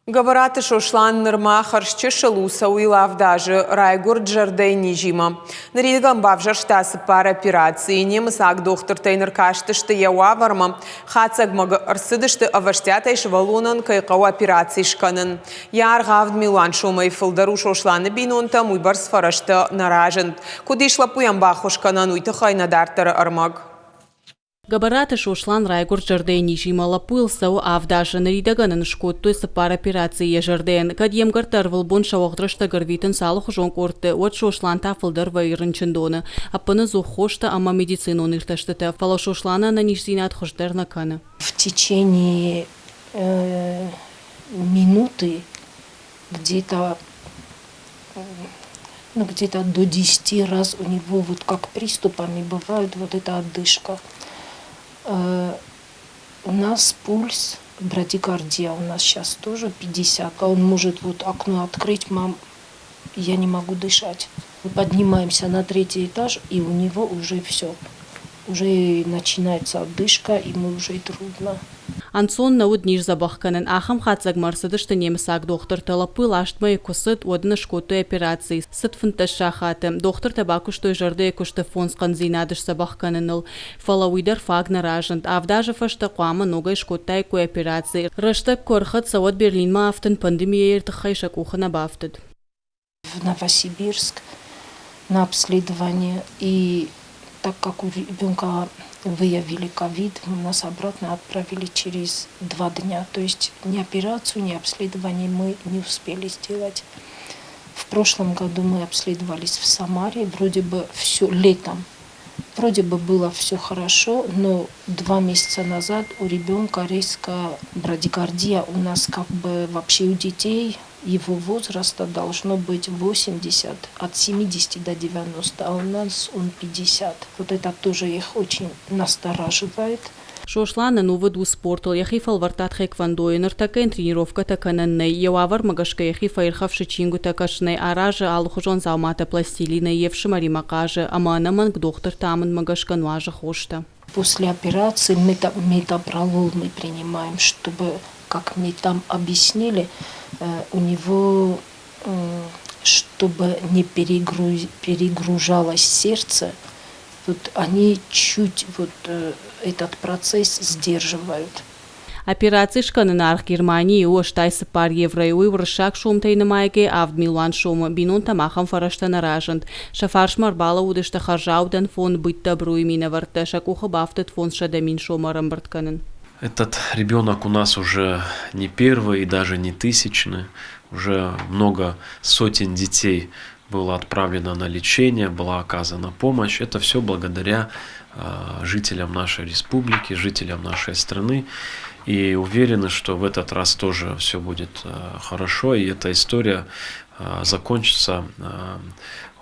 Габараты шошлан нырма харшчы шалуса уйлав даже райгур джардей нижима. Наридгам бавжарштасы пара операции немысак доктор тейнер каштышты яуаварма. Хацаг мага арсыдышты аваштятай швалунан кайкау операции шканын. Яр гавд милан шумай фылдару шошланы бинунта муйбарс фарашты наражент. Кудишла пуям баху шканан уйтахай надартары армаг. Габараты шошлан райгур жарден нижима лапуил сау авдаша наридаганын шкотту сапар операции жарден. Кадьем гартарвал бон шавахдрашта гарвитен салах жон корты от шошлан тафылдар вайрынчындоны. Аппаны зухошта ама медицину нырташтыта. Фала шошлана на нижзинат хождар наканы. В течение минуты где-то до 10 раз у него вот как приступами бывает вот эта отдышка. У нас пульс, брадикардия у нас сейчас тоже 50. Он может вот окно открыть, мам, я не могу дышать. Мы поднимаемся на 3-й этаж, и у него уже все. Уже начинается отдышка, ему уже трудно. Ансон науд ниж забахканын ахам хатсаг марсадышты немсак доктор талапыл аштмай кусыт одына шкоты операции. Сыт фынташ шахаты. Доктор табакуштой жарды кушты фонскан зинадыш забахканыныл. Фалауидар фаг наражент. Авдажа фашта қуама ногай шкоттай кой операции. Рыштап корхат савод Берлин маавтын пандемия ертыхайша кухана бафтыд. В Новосибирск на обследование, и так как у ребенка выявили ковид, нас обратно отправили через 2 дня. То есть ни операцию, ни обследование мы не успели сделать. В прошлом году мы обследовались в Самаре, вроде бы все летом. Вроде бы было все хорошо, но 2 месяца назад у ребенка резко брадикардия. У нас как бы вообще у детей его возраста должно быть 80, от 70 до 90, а у нас он 50. Вот это тоже их очень настораживает. Шошлана новыду спорту яхи фалвартат хэквандоинер такэн тренировка такананнай явавар магашка яхи фаирхавши чингу такашнай аража алхужон заумата пластилина евши маримакажа аманаман к доктор таман магашка нуажа хошта. После операции метапролол мы принимаем, чтобы, как мне там объяснили, у него, чтобы не перегружалось сердце, вот они чуть вот этот процесс сдерживают. Операции шканынарх Германии оштай сапар еврею вршак шумтайны майге авд Милан шума бинун тамахам фарашта наражент. Шафарш марбала удышта харжаудан фон бытта бруймина варта шакуха бафтет фон шадамин шума рамбартканын. Этот ребенок у нас уже не первый и даже не 1000-ный. Уже много сотен детей было отправлено на лечение, была оказана помощь. Это все благодаря жителям нашей республики, жителям нашей страны. И уверены, что в этот раз тоже все будет хорошо. И эта история закончится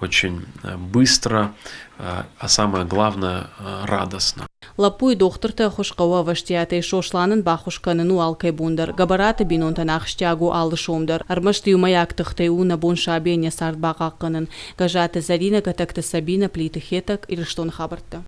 очень быстро, а самое главное радостно. Лапуй докторта хушкава ваштиятай шошланын бахушканын алкай бундар. Габараты бинонтан ахштягу алышомдар. Армашты умаяк тахтай уна бон шабеня сарт бақаққанын. Гажаты Зарина гатакта Сабина плиты хетак ирштон хабарта.